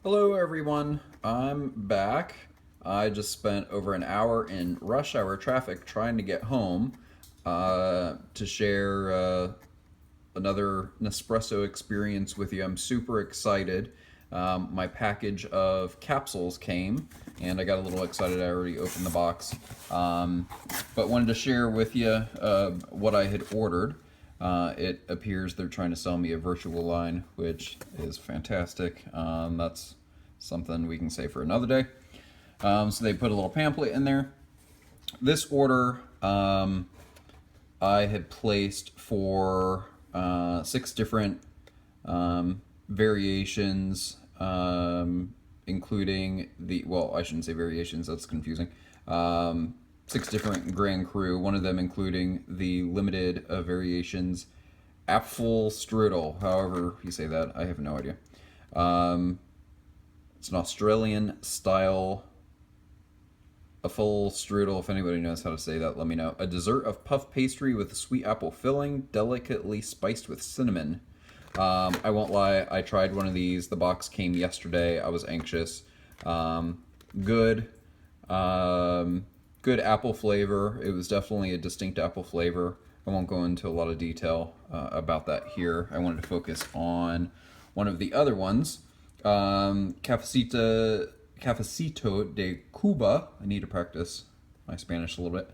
Hello, everyone. I'm back. I just spent over an hour in rush hour traffic trying to get home to share another Nespresso experience with you. I'm super excited. My package of capsules came, and I got a little excited. I already opened the box, but wanted to share with you what I had ordered. It appears they're trying to sell me a virtual line, which is fantastic. That's something we can say for another day. So they put a little pamphlet in there. This order I had placed for 6 different variations, including I shouldn't say variations, that's confusing. 6 different Grand Cru, one of them including the limited variations Apfel Strudel, however you say that, I have no idea. It's an Australian style a full strudel. If anybody knows how to say that, let me know. A dessert of puff pastry with a sweet apple filling, delicately spiced with cinnamon. I won't lie, I tried one of these. The box came yesterday. I was anxious. Good. Good apple flavor. It was definitely a distinct apple flavor. I won't go into a lot of detail about that here. I wanted to focus on one of the other ones. Cafecito de Cuba. I need to practice my Spanish a little bit.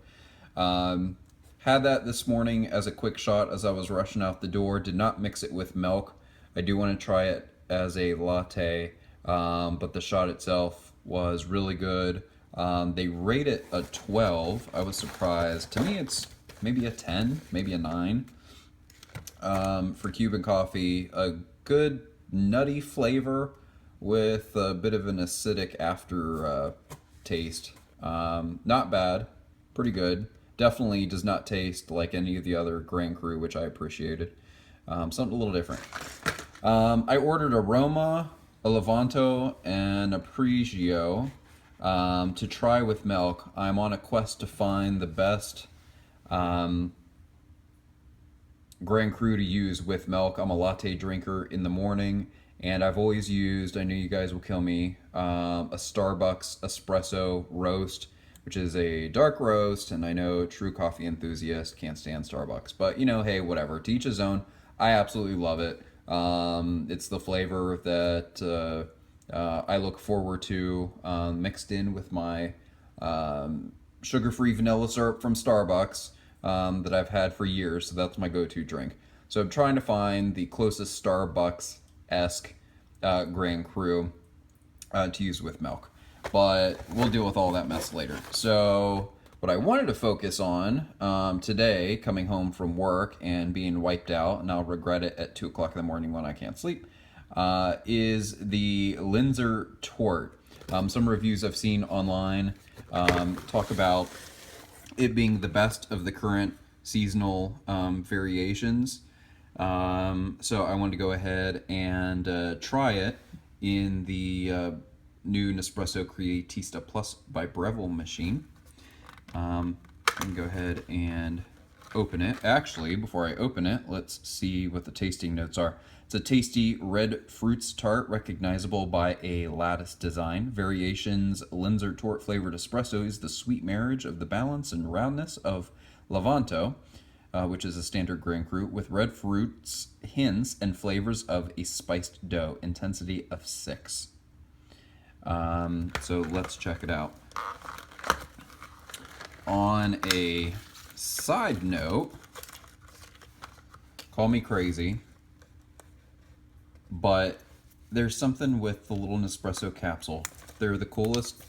Had that this morning as a quick shot as I was rushing out the door. Did not mix it with milk. I do want to try it as a latte, but the shot itself was really good. They rate it a 12. I was surprised. To me, it's maybe a 10, maybe a 9. For Cuban coffee, a good nutty flavor with a bit of an acidic after taste. Not bad, pretty good. Definitely does not taste like any of the other Grand Cru, which I appreciated. Something a little different. I ordered a Roma, a Levanto, and a Prigio to try with milk. I'm on a quest to find the best Grand Cru to use with milk. I'm a latte drinker in the morning, and I've always used, I know you guys will kill me, a Starbucks espresso roast, which is a dark roast, and I know true coffee enthusiasts can't stand Starbucks, but hey, whatever. To each his own. I absolutely love it. It's the flavor that I look forward to, mixed in with my sugar-free vanilla syrup from Starbucks that I've had for years, so that's my go-to drink. So I'm trying to find the closest Starbucks-esque Grand Cru to use with milk. But we'll deal with all that mess later. So what I wanted to focus on today, coming home from work and being wiped out, and I'll regret it at 2 o'clock in the morning when I can't sleep, is the Linzer Torte. Some reviews I've seen online talk about it being the best of the current seasonal variations. So I wanted to go ahead and try it in the new Nespresso Creatista Plus by Breville machine. I can go ahead and open it. Actually, before I open it, let's see what the tasting notes are. It's a tasty red fruits tart, recognizable by a lattice design. Variations Linzer Torte flavored espresso is the sweet marriage of the balance and roundness of Levanto, which is a standard Grand Cru, with red fruits, hints, and flavors of a spiced dough. Intensity of 6. So let's check it out. On a side note, call me crazy, but there's something with the little Nespresso capsule. They're the coolest,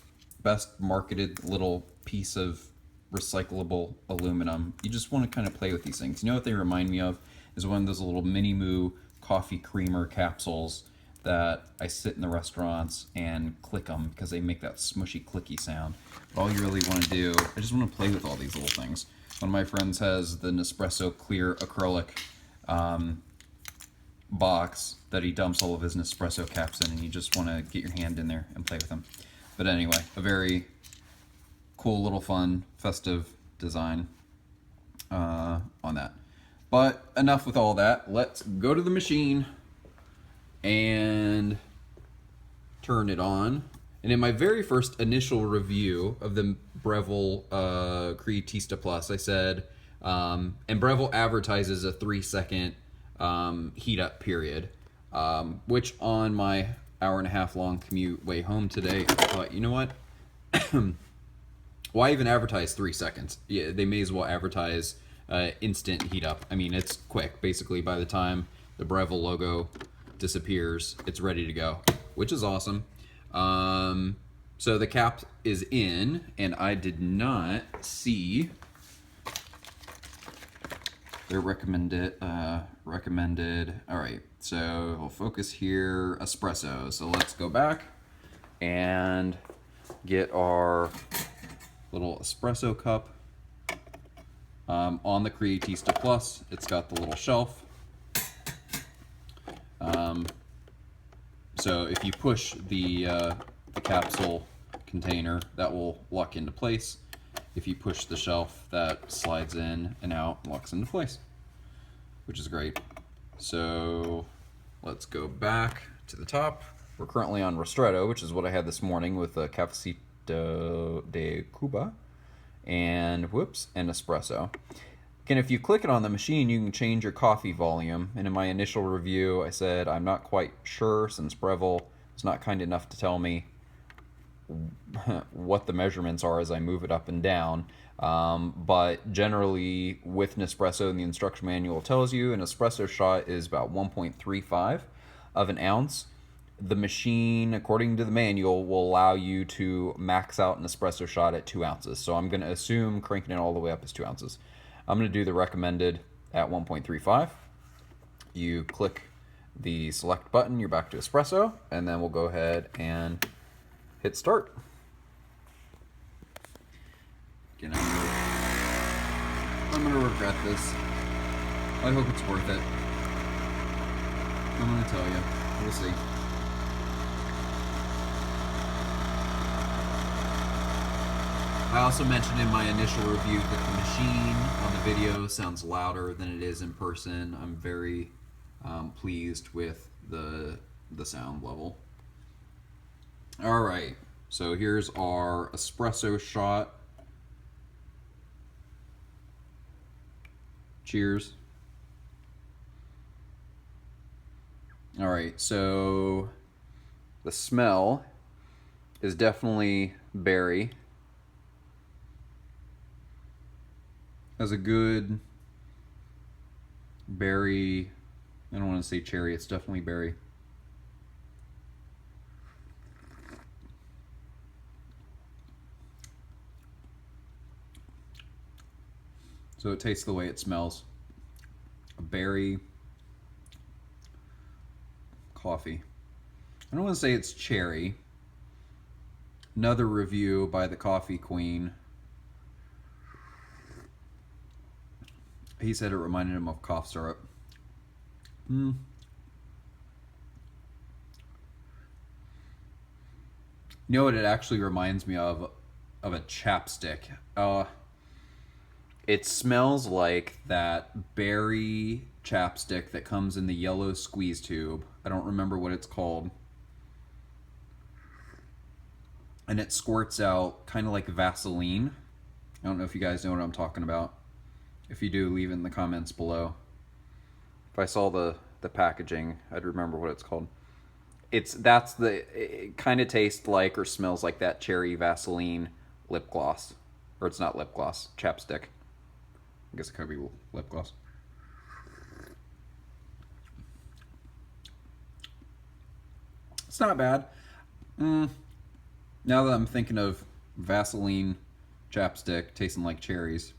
best marketed little piece of recyclable aluminum. You just want to kind of play with these things. You know what they remind me of? Is one of those little mini moo coffee creamer capsules that I sit in the restaurants and click them because they make that smushy clicky sound. But all you really want to do, I just want to play with all these little things. One of my friends has the Nespresso clear acrylic box that he dumps all of his Nespresso caps in, and you just want to get your hand in there and play with them. But anyway, a very cool little fun festive design on that. But enough with all that. Let's go to the machine and turn it on. And in my very first initial review of the Breville Creatista Plus, I said, and Breville advertises a 3-second heat up period, which on my hour-and-a-half long commute way home today, I thought, you know what? Why even advertise 3 seconds? Yeah, they may as well advertise instant heat up. I mean, it's quick. Basically, by the time the Breville logo disappears, it's ready to go, which is awesome. So the cap is in, and I did not see their recommended. All right, so we'll focus here, espresso. So let's go back and get our little espresso cup. On the Creatista Plus, it's got the little shelf. So if you push the capsule container, that will lock into place. If you push the shelf, that slides in and out, locks into place, which is great. So let's go back to the top. We're currently on ristretto, which is what I had this morning with a cafecito de Cuba and and espresso. And if you click it on the machine, you can change your coffee volume. And in my initial review, I said I'm not quite sure, since Breville was not kind enough to tell me what the measurements are as I move it up and down. But generally, with Nespresso, and the instruction manual tells you, an espresso shot is about 1.35 of an ounce. The machine, according to the manual, will allow you to max out an espresso shot at 2 ounces. So I'm going to assume cranking it all the way up is 2 ounces. I'm going to do the recommended at 1.35. You click the select button, you're back to espresso, and then we'll go ahead and hit start. Again, I'm going to regret this. I hope it's worth it. I'm going to tell you. We'll see. I also mentioned in my initial review that the machine on the video sounds louder than it is in person. I'm very pleased with the sound level. All right, so here's our espresso shot. Cheers. All right, so the smell is definitely berry. Has a good berry, I don't want to say cherry, it's definitely berry. So it tastes the way it smells. A berry coffee. I don't want to say it's cherry. Another review by the Coffee Queen. He said it reminded him of cough syrup. You know what it actually reminds me of? Of a chapstick. It smells like that berry chapstick that comes in the yellow squeeze tube. I don't remember what it's called. And it squirts out kind of like Vaseline. I don't know if you guys know what I'm talking about. If you do, leave it in the comments below. If I saw the packaging, I'd remember what it's called. It kind of tastes like or smells like that cherry Vaseline lip gloss. Or it's not lip gloss, chapstick. I guess it could be lip gloss. It's not bad. Now that I'm thinking of Vaseline chapstick tasting like cherries,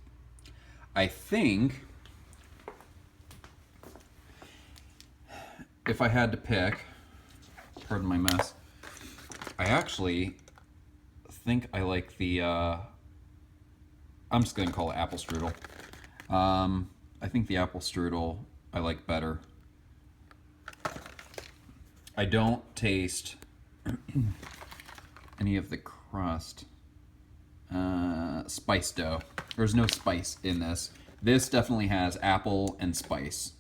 I think if I had to pick, pardon my mess, I actually think I like the, I'm just going to call it apple strudel. I think the apple strudel I like better. I don't taste any of the crust. Spice dough. There's no spice in this. This definitely has apple and spice.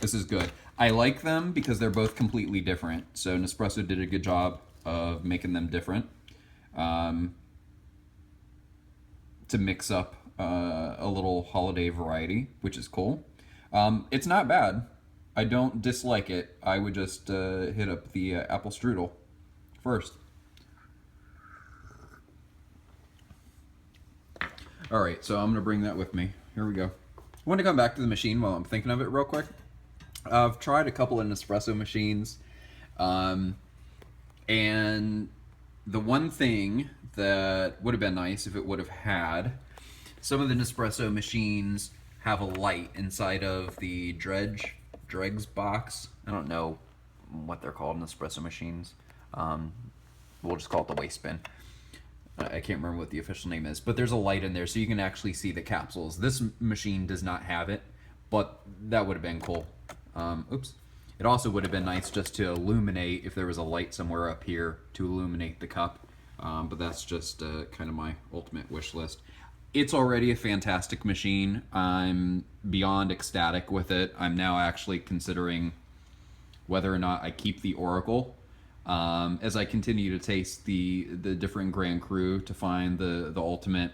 This is good. I like them because they're both completely different. So Nespresso did a good job of making them different to mix up a little holiday variety, which is cool. It's not bad. I don't dislike it. I would just hit up the apple strudel first. All right, so I'm gonna bring that with me. Here we go. I want to come back to the machine while I'm thinking of it real quick. I've tried a couple of Nespresso machines, and the one thing that would have been nice if it would have had, some of the Nespresso machines have a light inside of the dregs box. I don't know what they're called, Nespresso machines. We'll just call it the waste bin. I can't remember what the official name is, but there's a light in there so you can actually see the capsules. This machine does not have it, but that would have been cool. Oops. It also would have been nice just to illuminate if there was a light somewhere up here to illuminate the cup, but that's just kind of my ultimate wish list. It's already a fantastic machine. I'm beyond ecstatic with it. I'm now actually considering whether or not I keep the Oracle. As I continue to taste the different Grand Cru to find the ultimate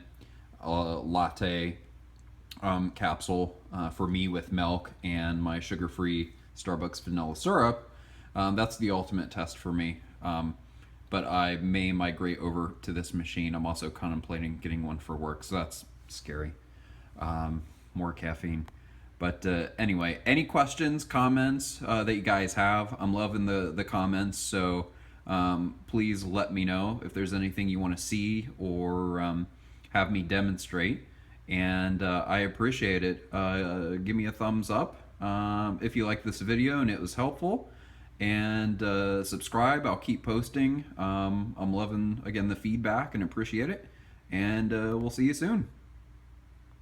latte capsule for me with milk and my sugar-free Starbucks vanilla syrup, that's the ultimate test for me. But I may migrate over to this machine. I'm also contemplating getting one for work, so that's scary. More caffeine. But anyway, any questions, comments that you guys have? I'm loving the comments, so please let me know if there's anything you want to see or have me demonstrate. And I appreciate it. Give me a thumbs up if you like this video and it was helpful. And subscribe. I'll keep posting. I'm loving, again, the feedback and appreciate it. And we'll see you soon.